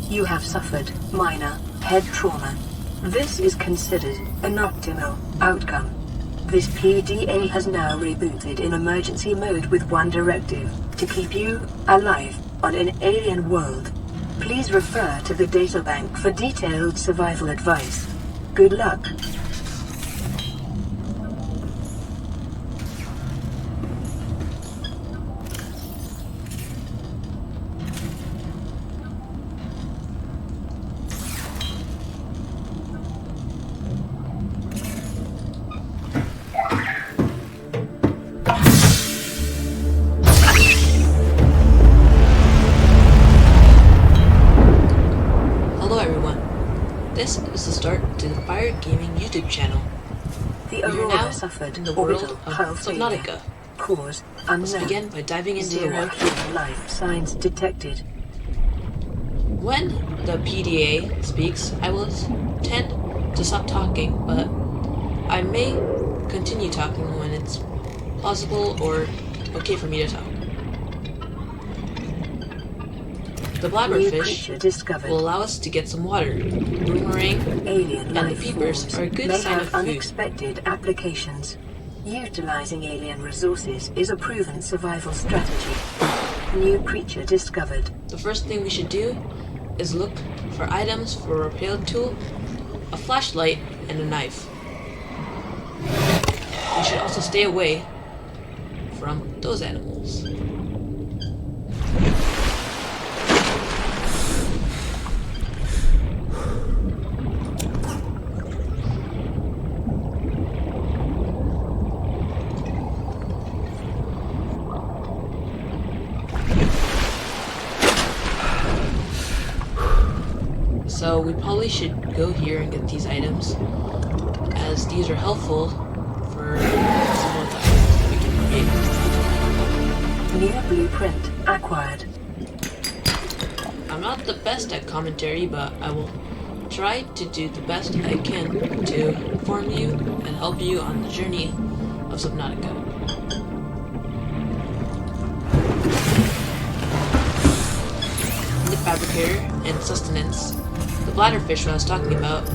You have suffered minor head trauma. This is considered an optimal outcome. This PDA has now rebooted in emergency mode with one directive: to keep you alive on an alien world. Please refer to the databank for detailed survival advice. Good luck. This is the start to the Fyre Gaming YouTube channel. The We are Aurora now suffered in the world orbital of hull failure. Subnautica. Cause Let's unknown. begin by diving into the Zero water. human life signs detected. When the PDA speaks, I will tend to stop talking, but I may continue talking when it's plausible or okay for me to talk. The New blabberfish creature discovered. will allow us to get some water. Boomerang Alien and the life peepers forms are a good may sign have of food. unexpected applications. Utilizing alien resources is a proven survival strategy. New creature discovered. The first thing we should do is look for items for a repair tool, a flashlight, and a knife. We should also stay away from those animals. So we probably should go here and get these items, as these are helpful for some of the items that we can create. New blueprint acquired. I'm not the best at commentary, but I will try to do the best I can to inform you and help you on the journey of Subnautica. In the fabricator and sustenance, the bladderfish I was talking about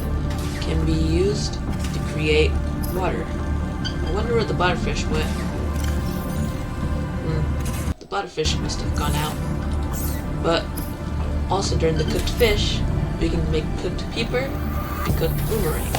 can be used to create water. I wonder where the bladderfish went. The bladderfish must have gone out. But also during the cooked fish, we can make cooked peeper and cooked boomerang.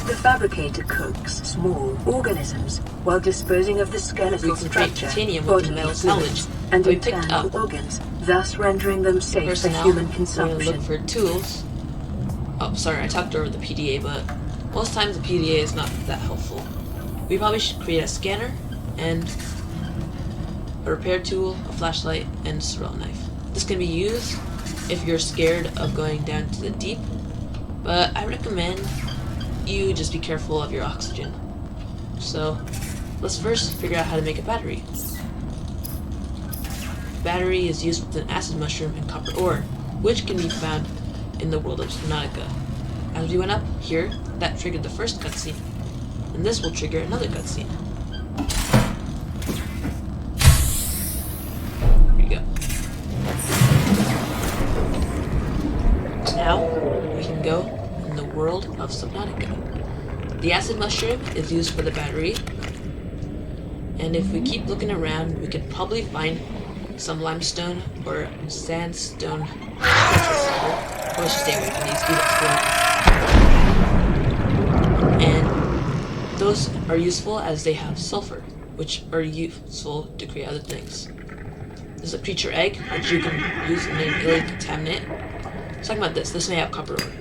The fabricator cooks small organisms while disposing of the skeletal We can create structure, titanium with the bodily metal fluids, salvage and that we picked internal up. organs, thus rendering them safe for Personnel, human we're going to consumption. look for tools. Oh, sorry, I talked over the PDA, but most times the PDA is not that helpful. We probably should create a scanner and a repair tool, a flashlight, and a surreal knife. This can be used if you're scared of going down to the deep, but I recommend you just be careful of your oxygen. So let's first figure out how to make a battery. Battery is used with an acid mushroom and copper ore, which can be found in the world of Subnautica. As we went up here, that triggered the first cutscene, and this will trigger another cutscene. Here you go. Now we can go in the world of Subnautica. The acid mushroom is used for the battery, and if we keep looking around, we could probably find some limestone or sandstone. Or let's just stay away from these. We don't explore. And those are useful as they have sulfur, which are useful to create other things. There's a creature egg, which you can use in an alien contaminant. Let's talk about this. This may have copper ore.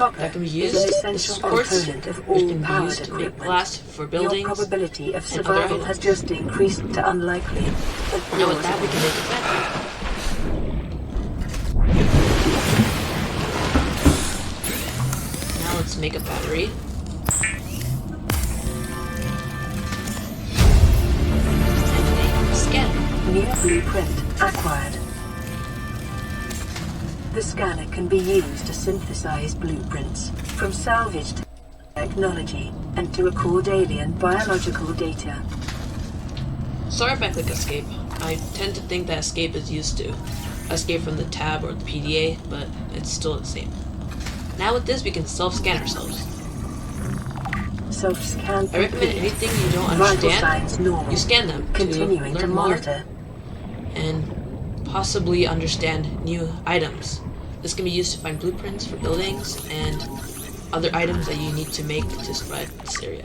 Copper that can be is used. an This essential quartz, component of which all can be powered used to make equipment. glass for Your buildings. probability of and other survival has items. just increased to unlikely. Now with that, we can make a battery. Now let's make a battery. And a scanner. New blueprint acquired. The scanner can be used to synthesize blueprints from salvaged technology and to record alien biological data. Sorry if I click escape. I tend to think that escape is used to escape from the tab or the PDA, but it's still the same. Now with this, we can self-scan ourselves. Self-scan I recommend anything you don't understand, you scan them to continuing to learn more monitor. and possibly understand new items. This can be used to find blueprints for buildings and other items that you need to make to survive this area.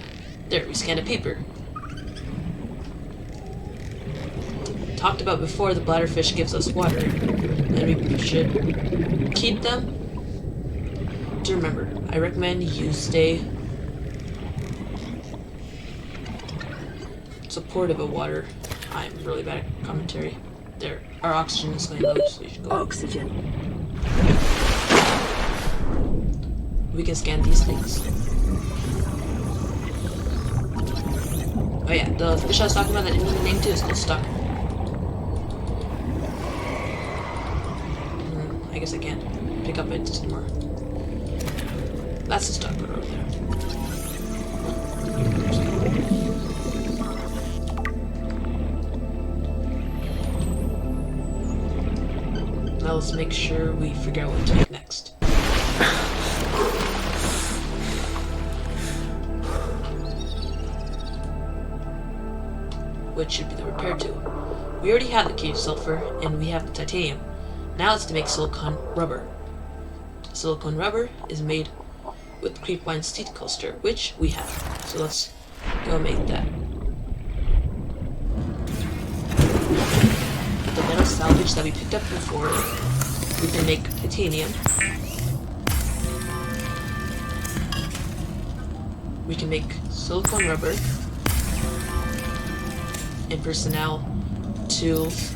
There, we scanned a paper. Talked about before, the bladderfish gives us water, and we should keep them. To remember, I recommend you stay supportive of water. I'm really bad at commentary. There, our oxygen is going low, so we should go. Oxygen. We can scan these things. Oh yeah, the fish I was talking about that didn't even name too is called stuck. I guess I can't pick up it anymore. That's the stuck one over there. Now let's make sure we figure out what to make next. Which should be the repair tool. We already have the cave sulfur and we have the titanium. Now it's to make silicone rubber. Silicone rubber is made with creepvine seed cluster, which we have. So let's go make that. The metal salvage that we picked up before, we can make titanium. We can make silicone rubber and personnel tools.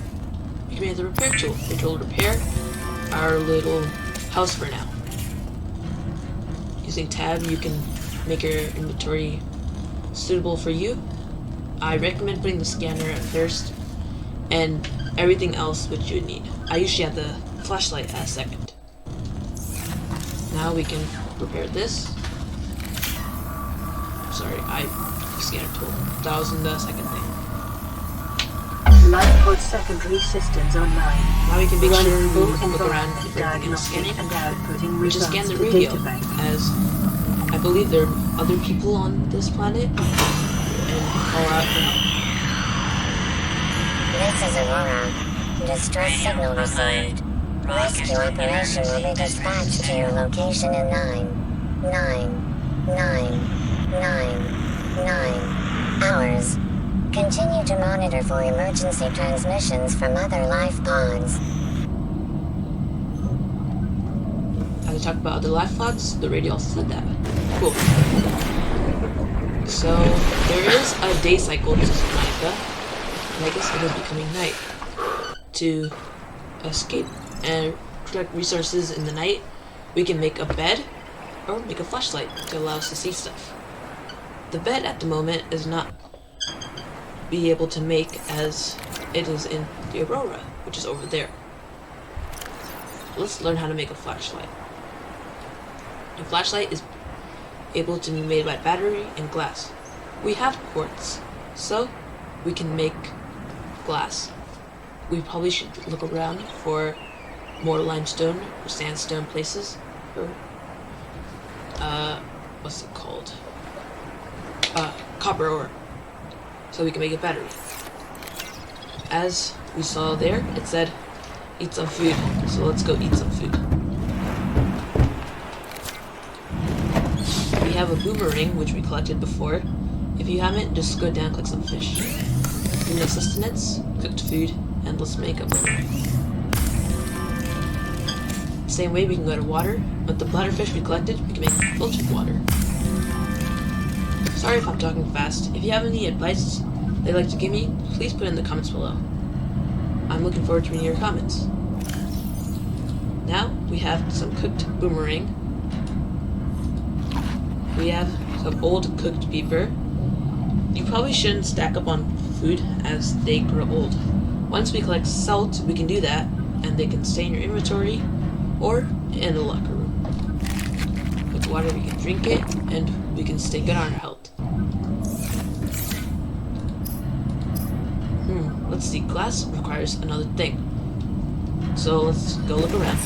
We can make the repair tool, which will repair our little house for now. Using tab, you can make your inventory suitable for you. I recommend putting the scanner at first and everything else which you would need. I usually have the flashlight at second. Now we can repair this. Sorry, scanner tool. That was in the second thing. Lifeboat secondary systems online. Now we can make sure Running we full look around environment if everything is diagnostic scanning. and outputting We just scan results the to radio, databank. as I believe there are other people on this planet, and call out for help. This is Aurora. Distress signal received. Rescue operation will be dispatched to your location in 9 hours. Continue to monitor for emergency transmissions from other life pods. As I talked about other life pods, the radio also said that. Cool. So, there is a day cycle to Subnautica, and I guess it is becoming night. To escape and protect resources in the night, we can make a bed or make a flashlight to allow us to see stuff. The bed at the moment is not be able to make as it is in the Aurora, which is over there. Let's learn how to make a flashlight. A flashlight is able to be made by battery and glass. We have quartz, so we can make glass. We probably should look around for more limestone or sandstone places, or what's it called? Copper ore, so we can make a battery. As we saw there, it said eat some food, so let's go eat some food. We have a boomerang which we collected before. If you haven't, just go down and click some fish. We need sustenance, cooked food, and let's make a boomerang. Same way we can go to water, but the bladderfish we collected, we can make filtered water. Sorry if I'm talking fast. If you have any advice they'd like to give me, please put it in the comments below. I'm looking forward to reading your comments. Now, we have some cooked boomerang. We have some old cooked beaver. You probably shouldn't stack up on food as they grow old. Once we collect salt, we can do that, and they can stay in your inventory or in the locker room. With water, we can drink it, and we can stay good on our health. Let's see, glass requires another thing. So let's go look around.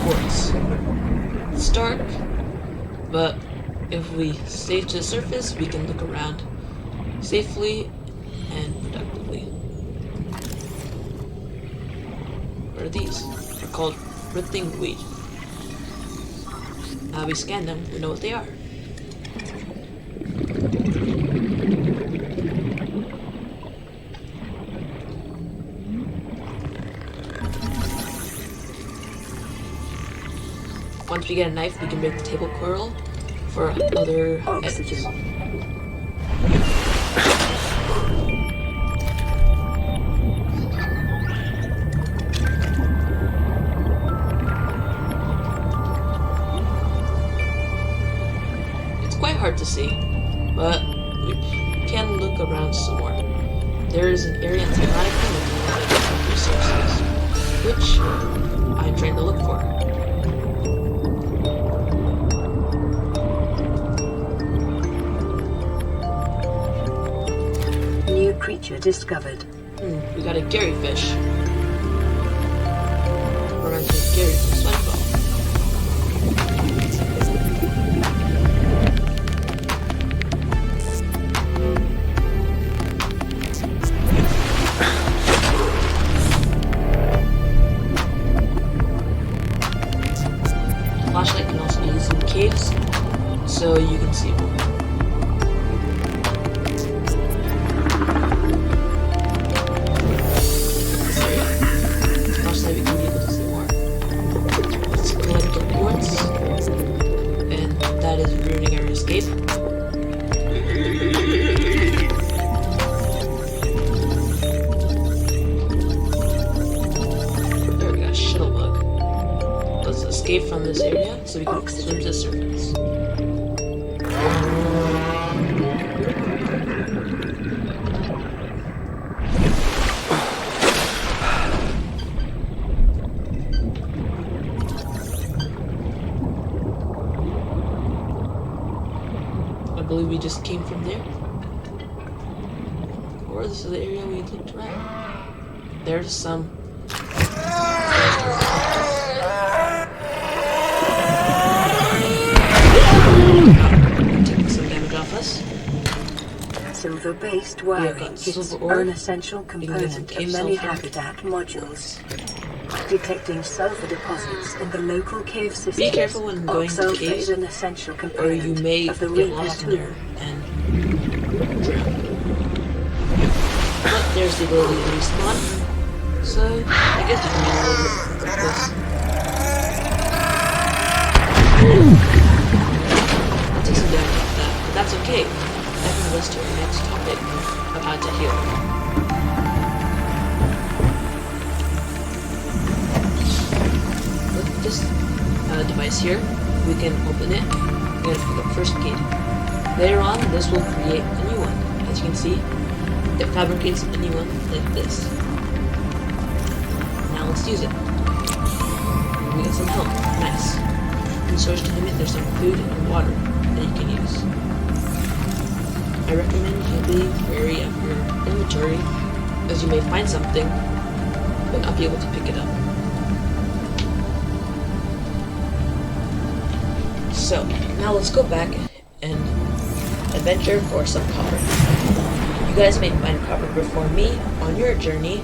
Quartz. It's dark, but if we stay to the surface, we can look around safely and productively. What are these? They're called rifting weed. Now we scan them, we know what they are. Once we get a knife, we can make the table coral for other Oxygen. It's quite hard to see, but we can look around some more. There is an area in Subnautica with a lot of different resources, which I'm trying to look for. New creature discovered. We got a Gary fish. Reminds me of Gary from SpongeBob. The flashlight can also be used in caves, so you can see more. We can be able to see more. Let's collect the quartz, and that is ruining our escape. There we go, shuttle bug. Let's escape from this area so we can swim to the surface. I believe we just came from there. Or this is the area we looked around. There's some. Taking some damage off us. Silver-based wiring got kits silver ore. are an essential component cave of many sulfur. habitat modules. Detecting sulfur deposits in the local cave system. Be careful when going to Sulfur caves, is an essential or component you may of the get Reaper lost in tool. there and drown. But there's the ability to respawn, so I guess you can use a little bit of this. I'll take some damage off that, but that's okay. That brings us to our next topic of how to heal. With this device here, we can open it. We're going to pick up first aid. Later on, this will create a new one. As you can see, it fabricates a new one like this. Now let's use it. We got some help. Nice. In storage containment, there's some food and water that you can use. I recommend you be wary of your inventory, as you may find something, but not be able to pick it up. So, now let's go back and adventure for some copper. You guys may find copper before me on your journey,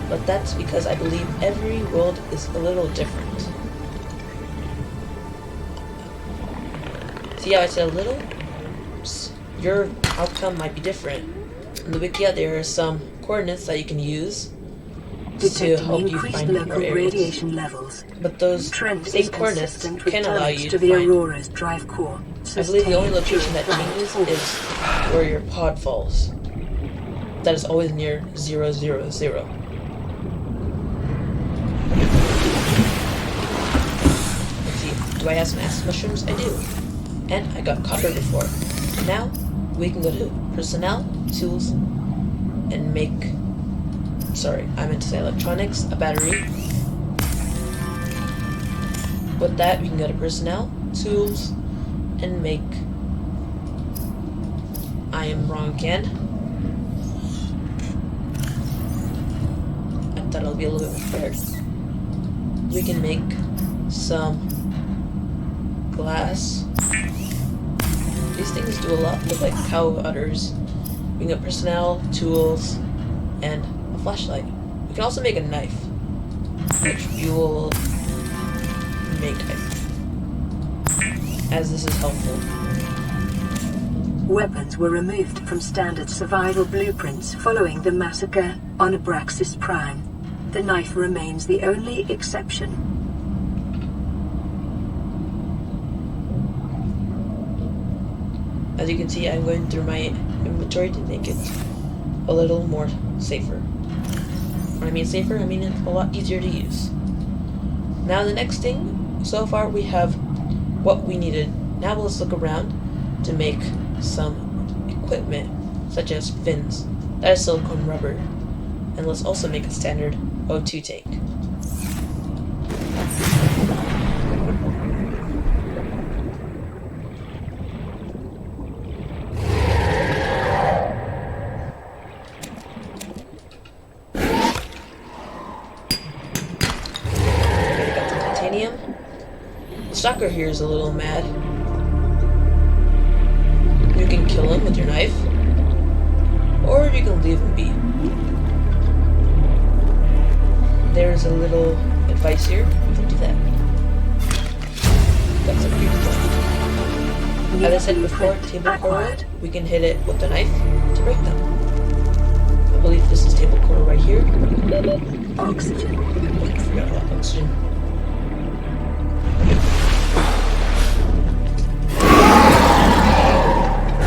but that's because I believe every world is a little different. See how I said a little? Your outcome might be different. In the Wikia, there are some coordinates that you can use to detecting help you increased find more local areas. radiation levels. But those Trend safe is coordinates consistent with can allow damage you to to the find. Aurora's drive core. I believe the only Sustained location that during changes flight. is where your pod falls. That is always near 000. Let's see, do I have some acid mushrooms? I do. And I got copper before. Now, we can go to personnel, tools, and make... Sorry, I meant to say electronics, a battery. With that, we can go to personnel, tools, and make... I am wrong again. I thought it'll be a little bit more fair. We can make some glass. These things do a lot, look like cow udders. We can get personnel, tools, and a flashlight. We can also make a knife, which we will make, as this is helpful. Weapons were removed from standard survival blueprints following the massacre on Abraxas Prime. The knife remains the only exception. As you can see, I'm going through my inventory to make it a little more safer. When I mean safer, I mean it's a lot easier to use. Now the next thing, so far we have what we needed. Now let's look around to make some equipment, such as fins. That is silicone rubber. And let's also make a standard O2 tank. The stalker here is a little mad. You can kill him with your knife, or you can leave him be. There's a little advice here. You can do that. That's a pretty cool. As I said before, table core, we can hit it with the knife to break them. I believe this is table core right here. Oxygen. I forgot about oxygen.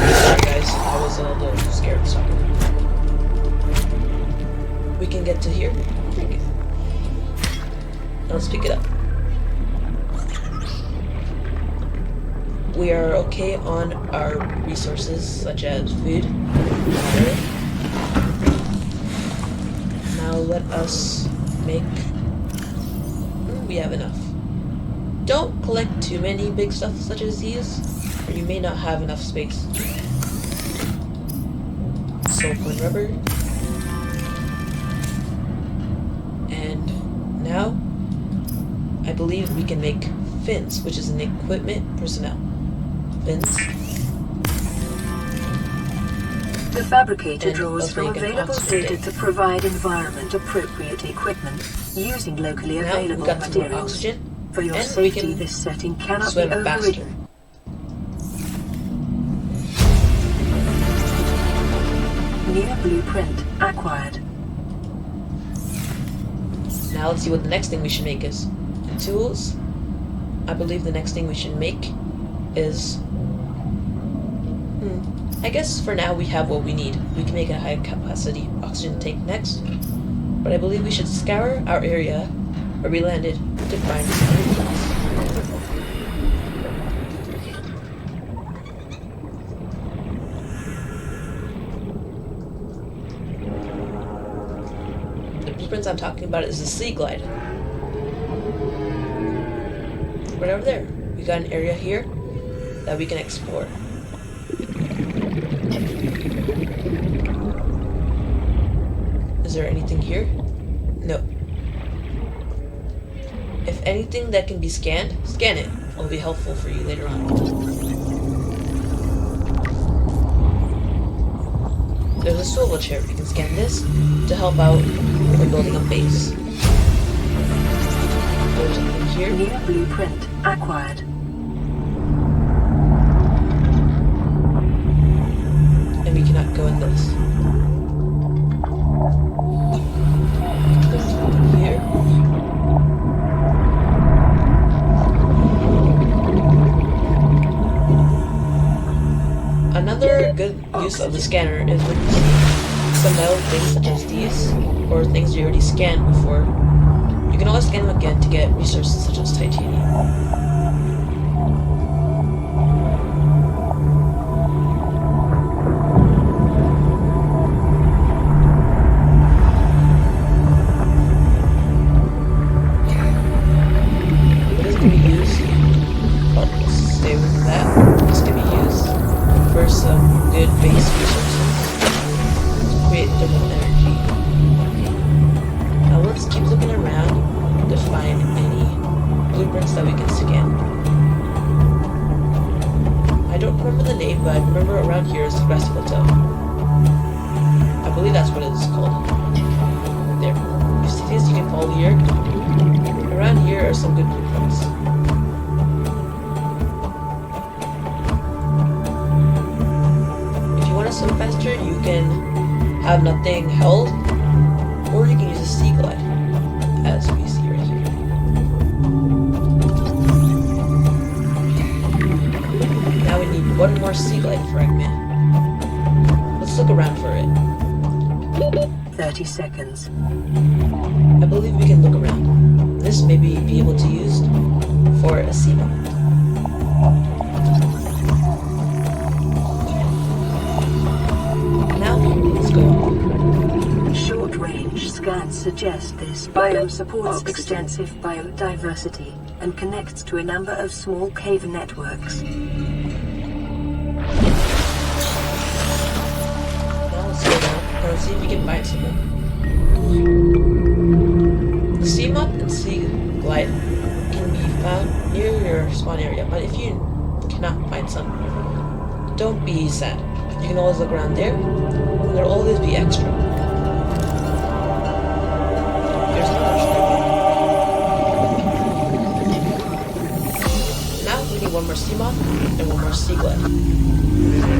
Sorry guys, I was a little scared of soccer. We can get to here. Okay. Now let's pick it up. We are okay on our resources such as food, water. Now let us make... we have enough. Don't collect too many big stuff such as these, or you may not have enough space. Silicone rubber. And now, I believe we can make fins, which is an equipment personnel. Fins. The fabricator And draws let's from make an available oxygen data tank. to provide environment-appropriate equipment using locally Now we've available got some more materials. oxygen, For your and we safety, can this setting cannot be swim faster. overridden. New blueprint acquired. Now let's see what the next thing we should make is. In tools, I believe the next thing we should make is... I guess for now we have what we need. We can make a high capacity oxygen tank next. But I believe we should scour our area where we landed to find some tools. The blueprints I'm talking about is the Sea Glide. Right over there. We got an area here that we can explore. Is there anything here? No. If anything that can be scanned, scan it. It'll be helpful for you later on. There's a swivel chair. We can scan this to help out when building a base. There's something here. New blueprint acquired. And we cannot go in this. There's use of the scanner is when you see some metal things such as these, or things you already scanned before. You can always scan them again to get resources such as titanium. This can be used, well, let's stay with that. This can be used for some good base resources to create thermal energy. Now let's keep looking around to find any blueprints that we can scan. I don't remember the name, but I remember around here is the Grassy Plateau. I believe that's what it's called. There. You see these? You can follow here. Around here are some good blueprints. If you want to swim faster, you can have nothing held, or you can use a sea glide, as we see right here. Now we need one more sea glide fragment. Let's look around for it. 30 seconds. I believe we can look around. This may be able to be used for a sea mount. Now let's go. Short-range scans suggest this biome supports extensive biodiversity and connects to a number of small cave networks. Now let's go down and let's see if we can find something. The sea moth and sea glide can be found near your spawn area, but if you cannot find some, don't be sad. You can always look around there, and there'll always be extra. There's another strip. Now we need one more sea moth and one more sea glide.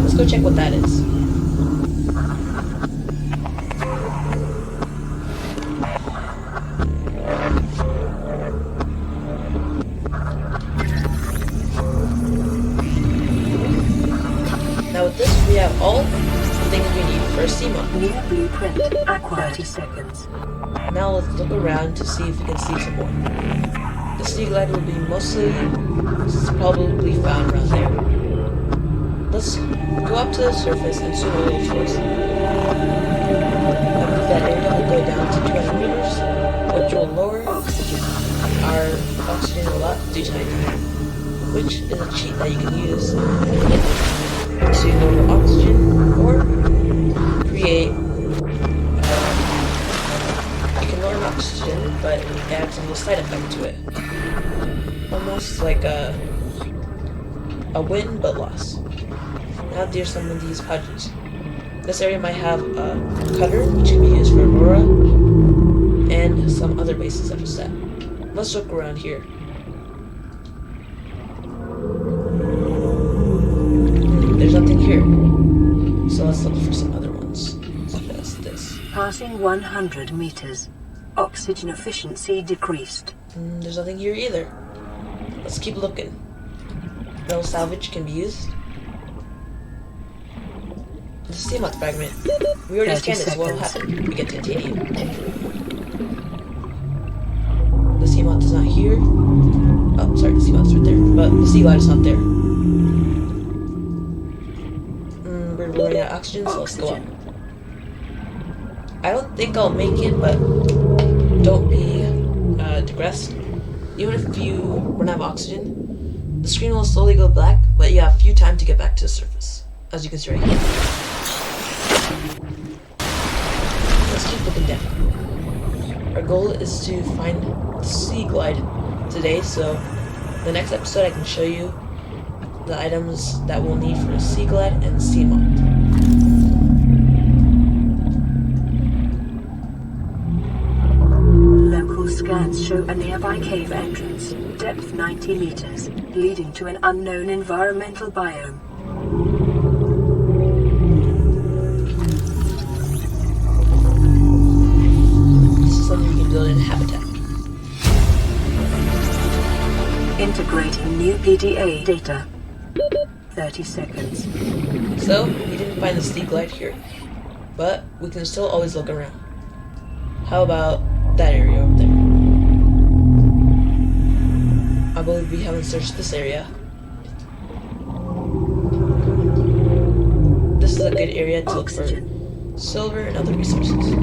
Let's go check what that is. Now with this, we have all the things we need for a sea moth. New blueprint acquired. 30 seconds. Now let's look around to see if we can see some more. The sea glide will be mostly probably found around there. Let's go up to the surface and swim a little towards it. I believe that area will go down to 200 meters, which will lower our oxygen a lot due to nitrogen, which is a cheat that you can use to lower oxygen or create. You can lower oxygen, but it adds a little side effect to it, almost like a win but loss. Now there's some of these pouches. This area might have a cutter, which can be used for Aurora, and some other bases such as that. Let's look around here. There's nothing here, so let's look for some other ones, such as this. Passing 100 meters. Oxygen efficiency decreased. There's nothing here either. Let's keep looking. No salvage can be used. The sea moth fragment. We already scanned it, so what will happen? We get titanium. The sea moth is not here. Oh, sorry, the sea moth's right there. But the sea glide is not there. We're running out of oxygen, so let's go up. I don't think I'll make it, but don't be digressed. Even if you run out of oxygen, the screen will slowly go black, but you have a few time to get back to the surface, as you can see right here. Let's keep looking down. Our goal is to find the sea glide today, so the next episode I can show you the items that we'll need for the sea glide and the sea moth. Local scans show a nearby cave entrance, depth 90 meters, leading to an unknown environmental biome. This is something you can build in habitat. Integrating new PDA data. 30 seconds. So, we didn't find the sea glide here, but we can still always look around. How about that area over there? I believe we haven't searched this area. This is a good area to look for silver and other resources.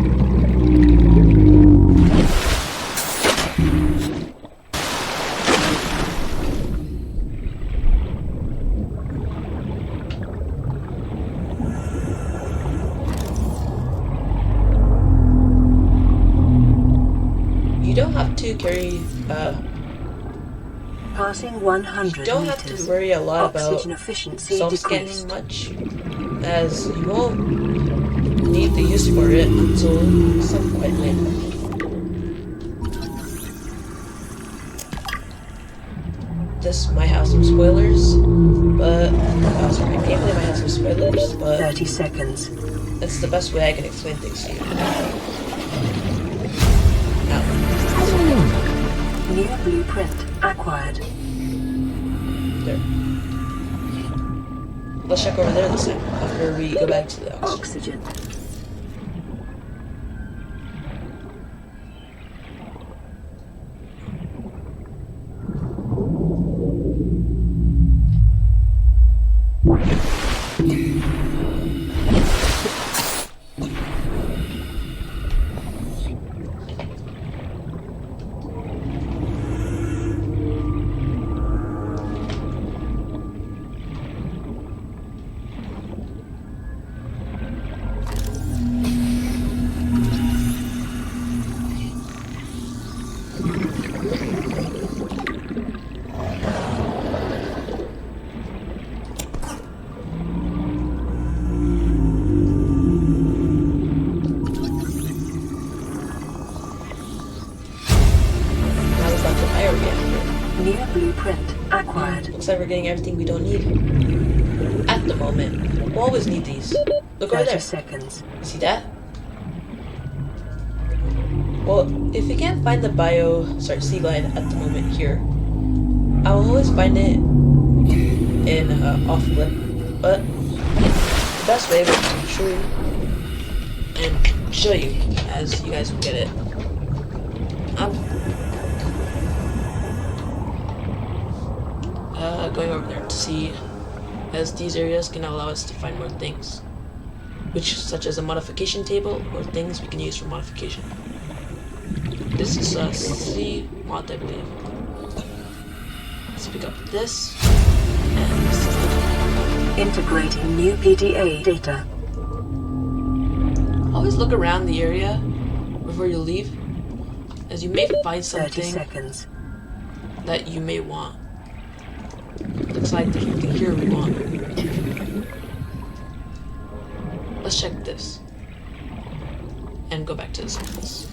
You don't have to carry, Passing 100 you don't have to worry a lot about Oxygen efficiency self-scanning decreased. much, as you won't need the use for it until some point later. This might have some spoilers, but sorry, gameplay might have some spoilers, but 30 seconds. that's the best way I can explain things to you. Now, New blueprint acquired. there. Let's check over there this time, after we go back to the oxygen. Oxygen. New blueprint acquired. Looks like we're getting everything we don't need. At the moment. We'll always need these. Look over 30 there. seconds. See that? Well, if we can't find the sea glide at the moment here, I will always find it in off-clip, but the best way would be to show you and show you as you guys will get it. Going over there to see, as these areas can allow us to find more things, such as a modification table or things we can use for modification. This is a C mod, I believe. Let's pick up this and this. Integrating new PDA data. Always look around the area before you leave, as you may find 30 something seconds. that you may want. Looks like there's nothing here we want. Let's check this. And go back to this office.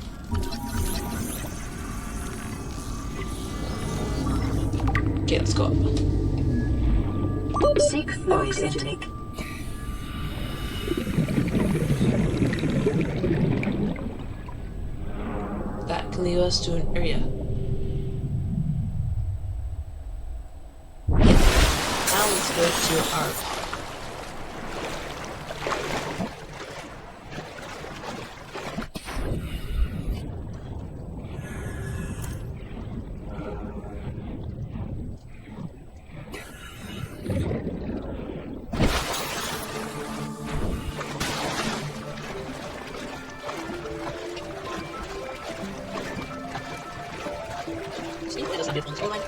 Okay, let's go up. Seek fluid intake. That can lead us to an area. Now let's go to our... See, it doesn't have different online.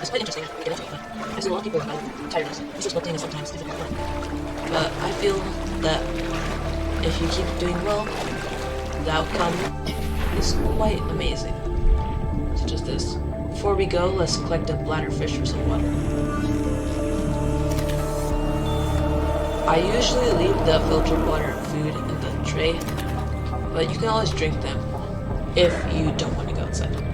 It's quite interesting. I see a lot of people about tiredness. This is what thing is sometimes difficult. But I feel that if you keep doing well, the outcome is quite amazing. Such as this. Before we go, let's collect a bladderfish for some water. I usually leave the filtered water and food in the tray, but you can always drink them if you don't want to go outside.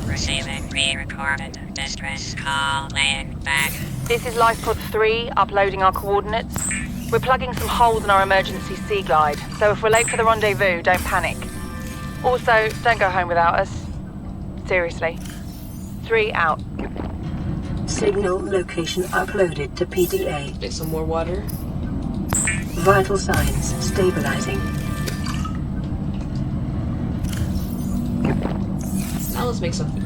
Receiving pre-recorded distress call, laying back. This is Lifepod 3, uploading our coordinates. We're plugging some holes in our emergency sea glide, so if we're late for the rendezvous, don't panic. Also, don't go home without us. Seriously. 3 out. Signal location uploaded to PDA. Make some more water. Vital signs stabilizing. Now let's make some food.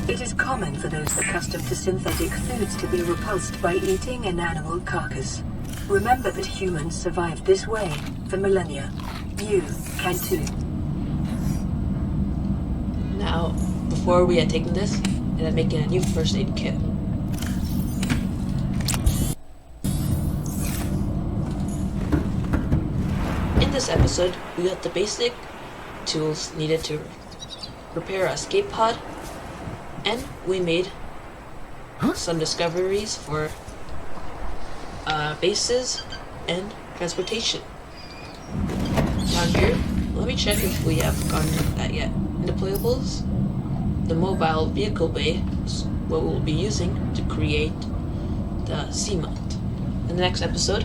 It is common for those accustomed to synthetic foods to be repulsed by eating an animal carcass. Remember that humans survived this way for millennia. You can too. Now, before we had taken this, and I'm making a new first aid kit. In this episode, we got the basic tools needed to repair our escape pod, and we made some discoveries for bases and transportation. Down here, let me check if we have gotten that yet. In deployables, the mobile vehicle bay is what we'll be using to create the Seamount. In the next episode,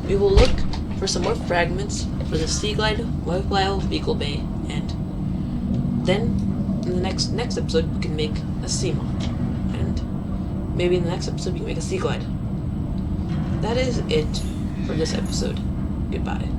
we will look for some more fragments for the Sea Glide mobile vehicle bay, and then in the next episode we can make a Seamount, and maybe in the next episode we can make a Sea Glide. That is it for this episode. Goodbye.